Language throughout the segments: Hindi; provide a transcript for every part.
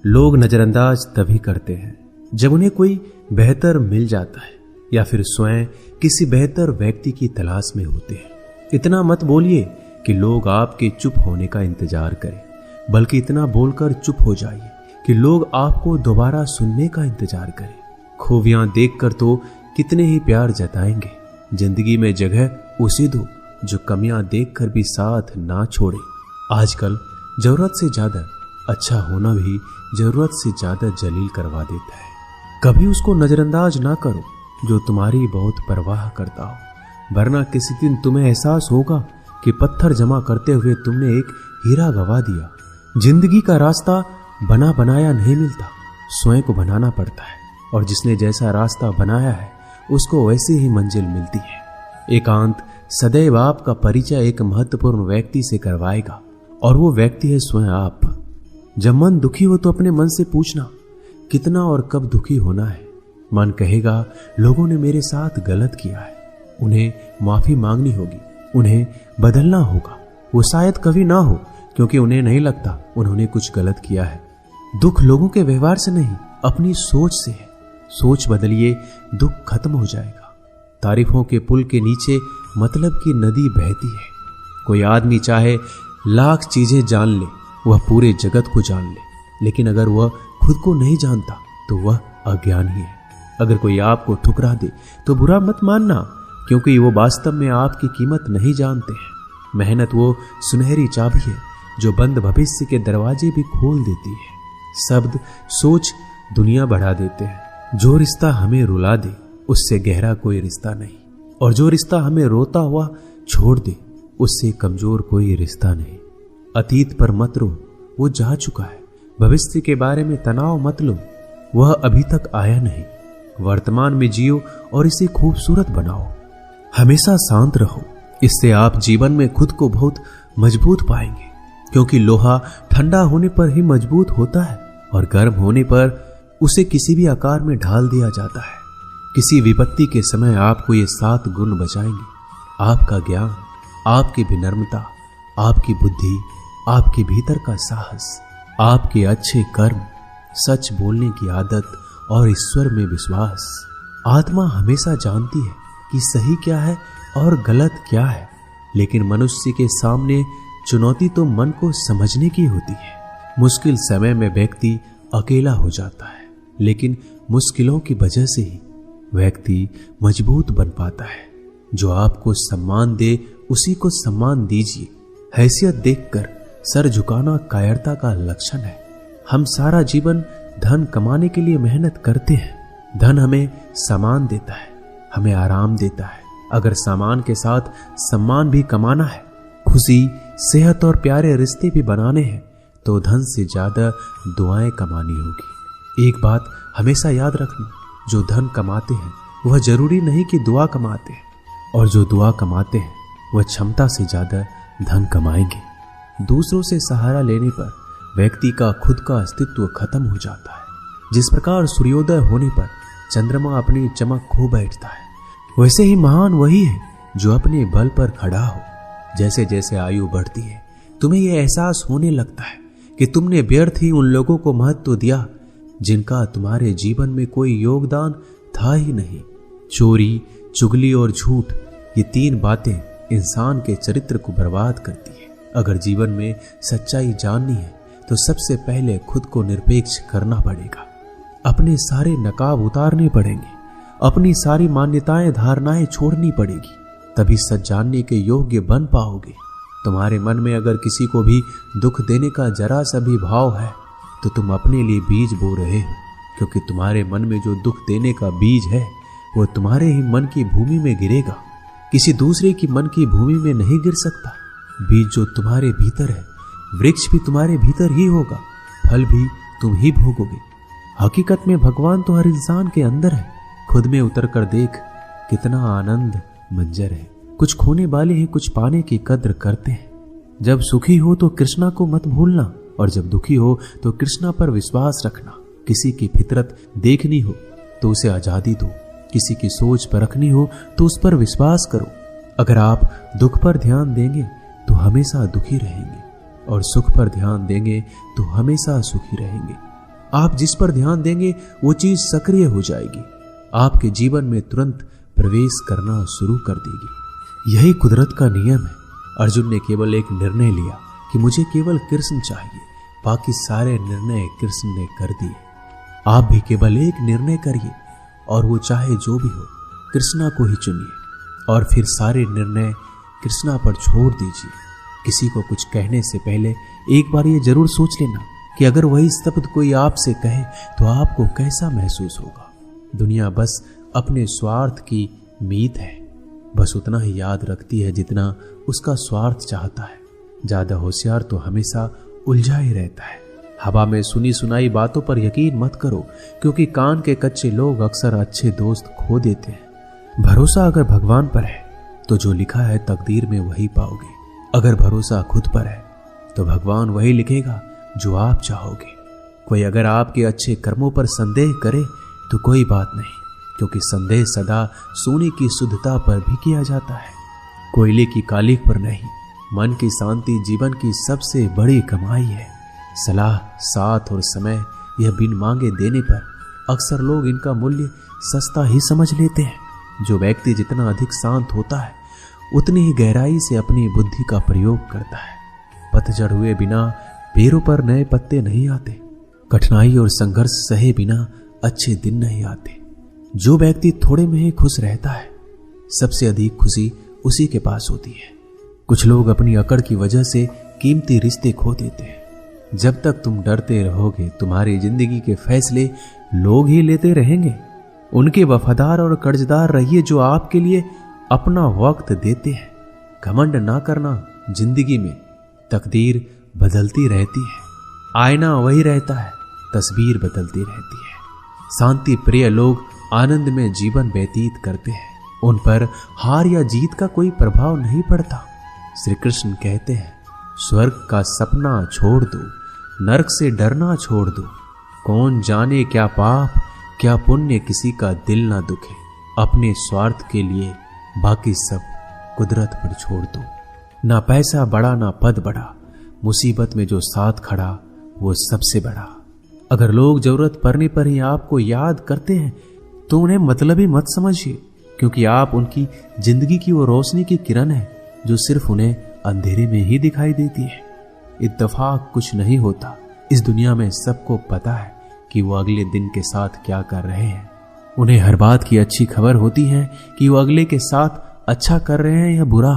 लोग नजरअंदाज तभी करते हैं जब उन्हें कोई बेहतर मिल जाता है या फिर स्वयं किसी बेहतर व्यक्ति की तलाश में होते हैं। इतना मत बोलिए कि लोग आपके चुप होने का इंतजार करें, बल्कि इतना बोलकर चुप हो जाइए कि लोग आपको दोबारा सुनने का इंतजार करें। खूबियां देखकर तो कितने ही प्यार जताएंगे। जिंदगी में जगह उसे दो जो कमियां देखकर भी साथ ना छोड़े। आजकल जरूरत से ज्यादा अच्छा होना भी जरूरत से ज्यादा जलील करवा देता है। कभी उसको नजरअंदाज ना करो जो तुम्हारी बहुत परवाह करता हो, वरना किसी दिन तुम्हें एहसास होगा कि पत्थर जमा करते हुए तुमने एक हीरा गवा दिया। जिंदगी का रास्ता बना बनाया नहीं मिलता, स्वयं को बनाना पड़ता है, और जिसने जैसा रास्ता बनाया है उसको वैसी ही मंजिल मिलती है। एकांत सदैव आपका परिचय एक महत्वपूर्ण व्यक्ति से करवाएगा, और वो व्यक्ति है स्वयं आप। जब मन दुखी हो तो अपने मन से पूछना कितना और कब दुखी होना है। मन कहेगा लोगों ने मेरे साथ गलत किया है, उन्हें माफी मांगनी होगी, उन्हें बदलना होगा। वो शायद कभी ना हो, क्योंकि उन्हें नहीं लगता उन्होंने कुछ गलत किया है। दुख लोगों के व्यवहार से नहीं, अपनी सोच से है। सोच बदलिए, दुख खत्म हो जाएगा। तारीफों के पुल के नीचे मतलब की नदी बहती है। कोई आदमी चाहे लाख चीजें जान ले, वह पूरे जगत को जान ले, लेकिन अगर वह खुद को नहीं जानता तो वह अज्ञानी है। अगर कोई आपको ठुकरा दे तो बुरा मत मानना, क्योंकि वो वास्तव में आपकी कीमत नहीं जानते हैं। मेहनत वो सुनहरी चाबी है जो बंद भविष्य के दरवाजे भी खोल देती है। शब्द, सोच दुनिया बढ़ा देते हैं। जो रिश्ता हमें रुला दे उससे गहरा कोई रिश्ता नहीं, और जो रिश्ता हमें रोता हुआ छोड़ दे उससे कमजोर कोई रिश्ता नहीं। अतीत पर मत रो, वो जा चुका है। भविष्य के बारे में तनाव मत लो, वह अभी तक आया नहीं। वर्तमान में जियो और इसे खूबसूरत बनाओ। हमेशा शांत रहो, इससे आप जीवन में खुद को बहुत मजबूत पाएंगे, क्योंकि लोहा ठंडा होने पर ही मजबूत होता है, और गर्म होने पर उसे किसी भी आकार में ढाल दिया जाता है। किसी विपत्ति के समय आपको ये 7 गुण बचाएंगे: आपका ज्ञान, आपकी विनम्रता, आपकी बुद्धि, आपके भीतर का साहस, आपके अच्छे कर्म, सच बोलने की आदत और ईश्वर में विश्वास। आत्मा हमेशा जानती है कि सही क्या है और गलत क्या है, लेकिन मनुष्य के सामने चुनौती तो मन को समझने की होती है। मुश्किल समय में व्यक्ति अकेला हो जाता है, लेकिन मुश्किलों की वजह से ही व्यक्ति मजबूत बन पाता है। जो आपको सम्मान दे उसी को सम्मान दीजिए। हैसियत देखकर सर झुकाना कायरता का लक्षण है। हम सारा जीवन धन कमाने के लिए मेहनत करते हैं। धन हमें सामान देता है, हमें आराम देता है। अगर सामान के साथ सम्मान भी कमाना है, खुशी, सेहत और प्यारे रिश्ते भी बनाने हैं, तो धन से ज्यादा दुआएं कमानी होगी। एक बात हमेशा याद रखना, जो धन कमाते हैं वह जरूरी नहीं कि दुआ कमाते हैं, और जो दुआ कमाते हैं वह क्षमता से ज्यादा धन कमाएंगे। दूसरों से सहारा लेने पर व्यक्ति का खुद का अस्तित्व खत्म हो जाता है। जिस प्रकार सूर्योदय होने पर चंद्रमा अपनी चमक खो बैठता है, वैसे ही महान वही है जो अपने बल पर खड़ा हो। जैसे जैसे आयु बढ़ती है, तुम्हें यह एहसास होने लगता है कि तुमने व्यर्थ ही उन लोगों को महत्व दिया जिनका तुम्हारे जीवन में कोई योगदान था ही नहीं। चोरी, चुगली और झूठ, ये 3 बातें इंसान के चरित्र को बर्बाद करती है। अगर जीवन में सच्चाई जाननी है तो सबसे पहले खुद को निरपेक्ष करना पड़ेगा। अपने सारे नकाब उतारने पड़ेंगे, अपनी सारी मान्यताएं धारणाएं छोड़नी पड़ेगी, तभी सच जानने के योग्य बन पाओगे। तुम्हारे मन में अगर किसी को भी दुख देने का जरा सा भी भाव है तो तुम अपने लिए बीज बो रहे हो, क्योंकि तुम्हारे मन में जो दुख देने का बीज है वो तुम्हारे ही मन की भूमि में गिरेगा, किसी दूसरे की मन की भूमि में नहीं गिर सकता। बीज जो तुम्हारे भीतर है, वृक्ष भी तुम्हारे भीतर ही होगा, फल भी तुम ही भोगोगे। हकीकत में भगवान तो हर इंसान के अंदर है। खुद में उतर कर देख, कितना आनंद मंजर है। कुछ खोने वाले हैं, कुछ पाने की कद्र करते हैं। जब सुखी हो तो कृष्णा को मत भूलना, और जब दुखी हो तो कृष्णा पर विश्वास रखना। किसी की फितरत देखनी हो तो उसे आजादी दो, किसी की सोच परखनी हो तो उस पर विश्वास करो। अगर आप दुख पर ध्यान देंगे तो हमेशा दुखी रहेंगे, और सुख पर ध्यान देंगे तो हमेशा सुखी रहेंगे। आप जिस पर ध्यान देंगे वो चीज सक्रिय हो जाएगी, आपके जीवन में तुरंत प्रवेश करना शुरू कर देगी। यही कुदरत का नियम है। अर्जुन ने केवल एक निर्णय लिया कि मुझे केवल कृष्ण चाहिए, बाकी सारे निर्णय कृष्ण ने कर दिए। आप भी केवल एक निर्णय करिए और वो चाहे जो भी हो, कृष्णा को ही चुनिए और फिर सारे निर्णय कृष्णा पर छोड़ दीजिए। किसी को कुछ कहने से पहले एक बार ये जरूर सोच लेना कि अगर वही शब्द कोई आपसे कहे तो आपको कैसा महसूस होगा। दुनिया बस अपने स्वार्थ की मीत है, बस उतना ही याद रखती है जितना उसका स्वार्थ चाहता है। ज्यादा होशियार तो हमेशा उलझा ही रहता है। हवा में सुनी सुनाई बातों पर यकीन मत करो, क्योंकि कान के कच्चे लोग अक्सर अच्छे दोस्त खो देते हैं। भरोसा अगर भगवान पर है तो जो लिखा है तकदीर में वही पाओगे। अगर भरोसा खुद पर है तो भगवान वही लिखेगा जो आप चाहोगे। कोई अगर आपके अच्छे कर्मों पर संदेह करे तो कोई बात नहीं, क्योंकि संदेह सदा सोने की शुद्धता पर भी किया जाता है, कोयले की कालिक पर नहीं। मन की शांति जीवन की सबसे बड़ी कमाई है। सलाह, साथ और समय यह बिन मांगे देने पर अक्सर लोग इनका मूल्य सस्ता ही समझ लेते हैं। जो व्यक्ति जितना अधिक शांत होता है उतनी ही गहराई से अपनी बुद्धि का प्रयोग करता है। पतझड़ हुए बिना पेड़ों पर नए पत्ते नहीं आते। कठिनाई और संघर्ष सहे बिना अच्छे दिन नहीं आते। जो व्यक्ति थोड़े में ही खुश रहता है, सबसे अधिक खुशी उसी के पास होती है। कुछ लोग अपनी अकड़ की वजह से कीमती रिश्ते खो देते हैं। जब तक तुम डरते रहोगे, तुम्हारी जिंदगी के फैसले लोग ही लेते रहेंगे। उनके वफादार और कर्जदार रहिए जो आपके लिए अपना वक्त देते हैं। घमंड ना करना, जिंदगी में तकदीर बदलती रहती है, आईना वही रहता है, तस्वीर बदलती रहती है। शांति प्रिय लोग आनंद में जीवन व्यतीत करते हैं, उन पर हार या जीत का कोई प्रभाव नहीं पड़ता। श्री कृष्ण कहते हैं, स्वर्ग का सपना छोड़ दो, नरक से डरना छोड़ दो। कौन जाने क्या पाप क्या पुण्य किसी का दिल ना दुखे। अपने स्वार्थ के लिए बाकी सब कुदरत पर छोड़ दो। ना पैसा बड़ा ना पद बड़ा, मुसीबत में जो साथ खड़ा वो सबसे बड़ा। अगर लोग जरूरत पड़ने पर ही आपको याद करते हैं तो उन्हें मतलबी मत समझिए, क्योंकि आप उनकी जिंदगी की वो रोशनी की किरण है जो सिर्फ उन्हें अंधेरे में ही दिखाई देती है। इत्तेफाक कुछ नहीं होता। इस दुनिया में सबको पता है कि वो अगले दिन के साथ क्या कर रहे हैं। उन्हें हर बात की अच्छी खबर होती है कि वो अगले के साथ अच्छा कर रहे हैं या बुरा।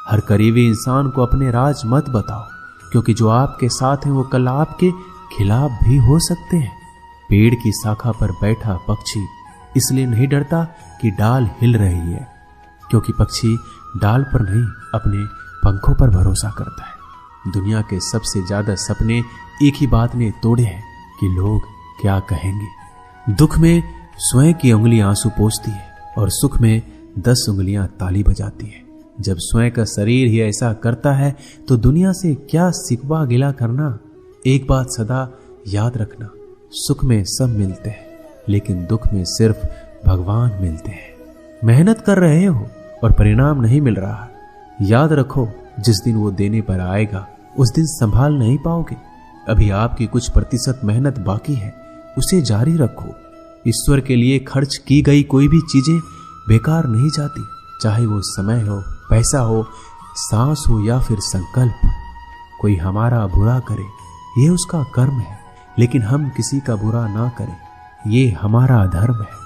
हर करीबी इंसान को अपने राज मत बताओ, क्योंकि जो आपके साथ हैं वो कल आपके खिलाफ भी हो सकते हैं। पेड़ की शाखा पर बैठा पक्षी इसलिए नहीं डरता कि डाल हिल रही है, क्योंकि पक्षी डाल पर नहीं अपने पंखों पर भरोसा करता है। दुनिया के सबसे ज्यादा सपने एक ही बात ने तोड़े हैं कि लोग क्या कहेंगे। दुख में स्वयं की उंगलियां आंसू पोंछती है और सुख में 10 उंगलियां ताली बजाती है। जब स्वयं का शरीर ही ऐसा करता है तो दुनिया से क्या सिकवा गिला करना। एक बात सदा याद रखना, सुख में सब मिलते हैं लेकिन दुख में सिर्फ भगवान मिलते हैं। मेहनत कर रहे हो और परिणाम नहीं मिल रहा, याद रखो जिस दिन वो देने पर आएगा उस दिन संभाल नहीं पाओगे। अभी आपकी कुछ प्रतिशत मेहनत बाकी है, उसे जारी रखो। ईश्वर के लिए खर्च की गई कोई भी चीजें बेकार नहीं जाती, चाहे वो समय हो, पैसा हो, सांस हो या फिर संकल्प। कोई हमारा बुरा करे ये उसका कर्म है, लेकिन हम किसी का बुरा ना करें ये हमारा धर्म है।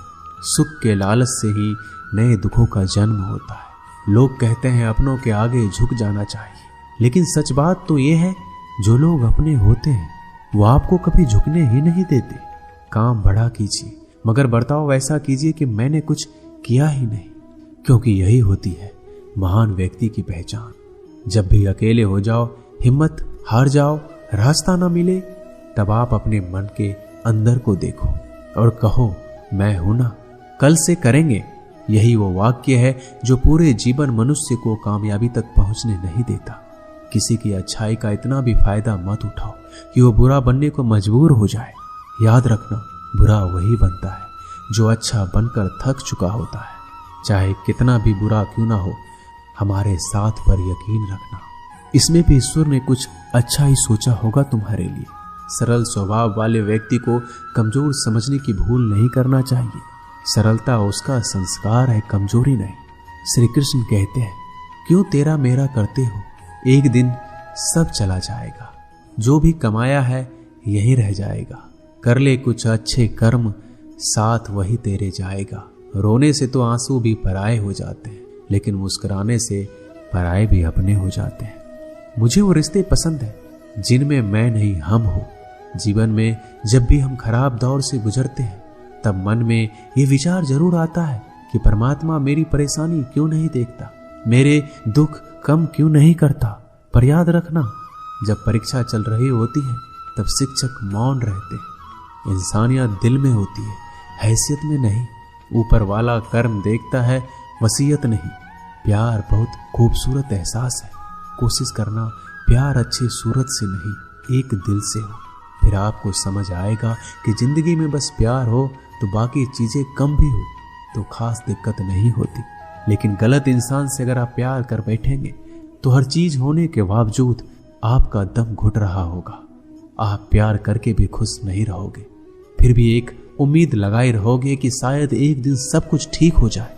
सुख के लालच से ही नए दुखों का जन्म होता है। लोग कहते हैं अपनों के आगे झुक जाना चाहिए, लेकिन सच बात तो ये है जो लोग अपने होते हैं वो आपको कभी झुकने ही नहीं देते। काम बड़ा कीजिए मगर बर्ताव वैसा कीजिए कि मैंने कुछ किया ही नहीं, क्योंकि यही होती है महान व्यक्ति की पहचान। जब भी अकेले हो जाओ, हिम्मत हार जाओ, रास्ता ना मिले, तब आप अपने मन के अंदर को देखो और कहो मैं हूं ना, कल से करेंगे। यही वो वाक्य है जो पूरे जीवन मनुष्य को कामयाबी तक पहुंचने नहीं देता। किसी की अच्छाई का इतना भी फायदा मत उठाओ कि वो बुरा बनने को मजबूर हो जाए। याद रखना, बुरा वही बनता है जो अच्छा बनकर थक चुका होता है। चाहे कितना भी बुरा क्यों ना हो, हमारे साथ पर यकीन रखना, इसमें भी ईश्वर ने कुछ अच्छा ही सोचा होगा तुम्हारे लिए। सरल स्वभाव वाले व्यक्ति को कमजोर समझने की भूल नहीं करना चाहिए। सरलता उसका संस्कार है, कमजोरी नहीं। श्री कृष्ण कहते हैं, क्यों तेरा मेरा करते हो, एक दिन सब चला जाएगा, जो भी कमाया है यही रह जाएगा। कर ले कुछ अच्छे कर्म, साथ वही तेरे जाएगा। रोने से तो आंसू भी पराए हो जाते हैं, लेकिन मुस्कुराने से पराए भी अपने हो जाते हैं। मुझे वो रिश्ते पसंद है जिनमें मैं नहीं हम हो। जीवन में जब भी हम खराब दौर से गुजरते हैं तब मन में ये विचार जरूर आता है कि परमात्मा मेरी परेशानी क्यों नहीं देखता, मेरे दुख कम क्यों नहीं करता। पर याद रखना, जब परीक्षा चल रही होती है तब शिक्षक मौन रहते हैं। इंसानियत दिल में होती है, हैसियत में नहीं। ऊपर वाला कर्म देखता है, वसीयत नहीं। प्यार बहुत खूबसूरत एहसास है। कोशिश करना प्यार अच्छी सूरत से नहीं, एक दिल से हो। फिर आपको समझ आएगा कि जिंदगी में बस प्यार हो तो बाकी चीजें कम भी हो तो खास दिक्कत नहीं होती। लेकिन गलत इंसान से अगर आप प्यार कर बैठेंगे तो हर चीज होने के बावजूद आपका दम घुट रहा होगा। आप प्यार करके भी खुश नहीं रहोगे, फिर भी एक उम्मीद लगाए रहोगे कि शायद एक दिन सब कुछ ठीक हो जाए।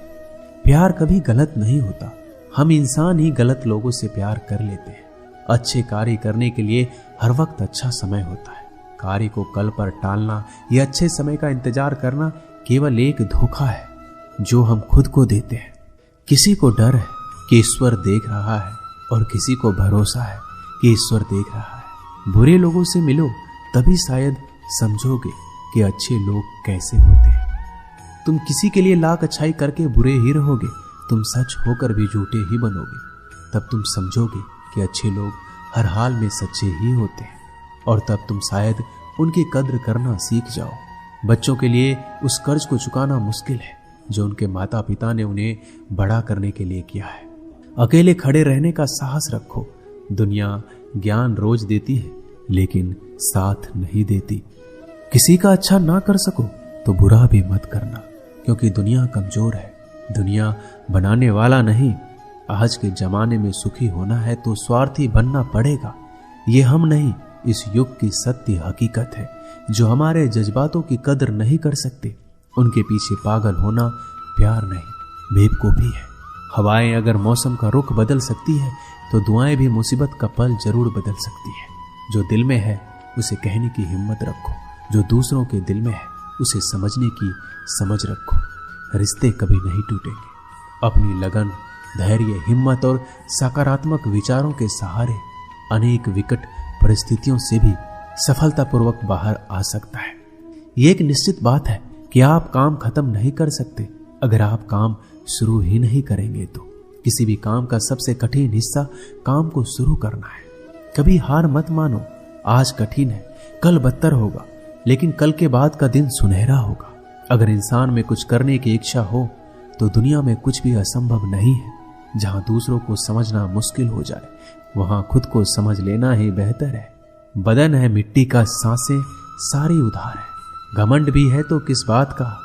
प्यार कभी गलत नहीं होता, हम इंसान ही गलत लोगों से प्यार कर लेते हैं। अच्छे कार्य करने के लिए हर वक्त अच्छा समय होता है। कार्य को कल पर टालना या अच्छे समय का इंतजार करना केवल एक धोखा है जो हम खुद को देते हैं। किसी को डर है कि ईश्वर देख रहा है और किसी को भरोसा है कि ईश्वर देख रहा है। बुरे लोगों से मिलो तभी शायद समझोगे कि अच्छे लोग कैसे होते हैं। तुम किसी के लिए लाख अच्छाई करके बुरे ही रहोगे, तुम सच होकर भी झूठे ही बनोगे। तब तुम समझोगे कि अच्छे लोग हर हाल में सच्चे ही होते हैं, और तब तुम शायद उनकी कद्र करना सीख जाओ। बच्चों के लिए उस कर्ज को चुकाना मुश्किल है जो उनके माता पिता ने उन्हें बड़ा करने के लिए किया है। अकेले खड़े रहने का साहस रखो। दुनिया ज्ञान रोज देती है लेकिन साथ नहीं देती। किसी का अच्छा ना कर सको तो बुरा भी मत करना, क्योंकि दुनिया कमजोर है, दुनिया बनाने वाला नहीं। आज के जमाने में सुखी होना है तो स्वार्थी बनना पड़ेगा। ये हम नहीं, इस युग की सत्य हकीकत है। जो हमारे जज्बातों की कदर नहीं कर सकते उनके पीछे पागल होना प्यार नहीं, बेवकूफी है। हवाएं अगर मौसम का रुख बदल सकती है तो दुआएं भी मुसीबत का पल जरूर बदल सकती है। जो दिल में है उसे कहने की हिम्मत रखो, जो दूसरों के दिल में है उसे समझने की समझ रखो। रिश्ते कभी नहीं टूटेंगे। अपनी लगन, धैर्य, हिम्मत और सकारात्मक विचारों के सहारे अनेक विकट परिस्थितियों से भी सफलतापूर्वक बाहर आ सकता है। ये एक निश्चित बात है कि आप काम खत्म नहीं कर सकते अगर आप काम शुरू ही नहीं करेंगे तो। किसी भी काम का सबसे कठिन हिस्सा काम को शुरू करना है। कभी हार मत मानो। आज कठिन है, कल बदतर होगा, लेकिन कल के बाद का दिन सुनहरा होगा। अगर इंसान में कुछ करने की इच्छा हो तो दुनिया में कुछ भी असंभव नहीं है। जहां दूसरों को समझना मुश्किल हो जाए वहां खुद को समझ लेना ही बेहतर है। बदन है मिट्टी का, सांसें सारी उधार है। घमंड भी है तो किस बात का,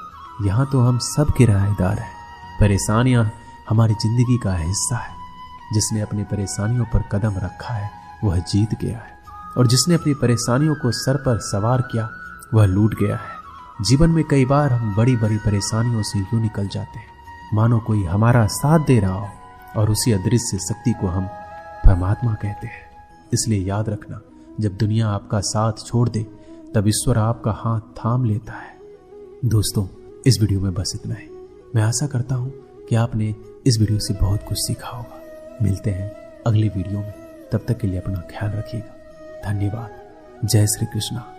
यहाँ तो हम सब किराएदार हैं। परेशानियां हमारी जिंदगी का हिस्सा है। जिसने अपनी परेशानियों पर कदम रखा है वह जीत गया है, और जिसने अपनी परेशानियों को सर पर सवार किया वह लूट गया है। जीवन में कई बार हम बड़ी बड़ी परेशानियों से यूं निकल जाते हैं मानो कोई हमारा साथ दे रहा हो, और उसी अदृश्य शक्ति को हम परमात्मा कहते हैं। इसलिए याद रखना, जब दुनिया आपका साथ छोड़ दे तब ईश्वर आपका हाथ थाम लेता है। दोस्तों, इस वीडियो में बस इतना ही। मैं आशा करता हूं कि आपने इस वीडियो से बहुत कुछ सीखा होगा। मिलते हैं अगली वीडियो में, तब तक के लिए अपना ख्याल रखिएगा। धन्यवाद। जय श्री कृष्णा।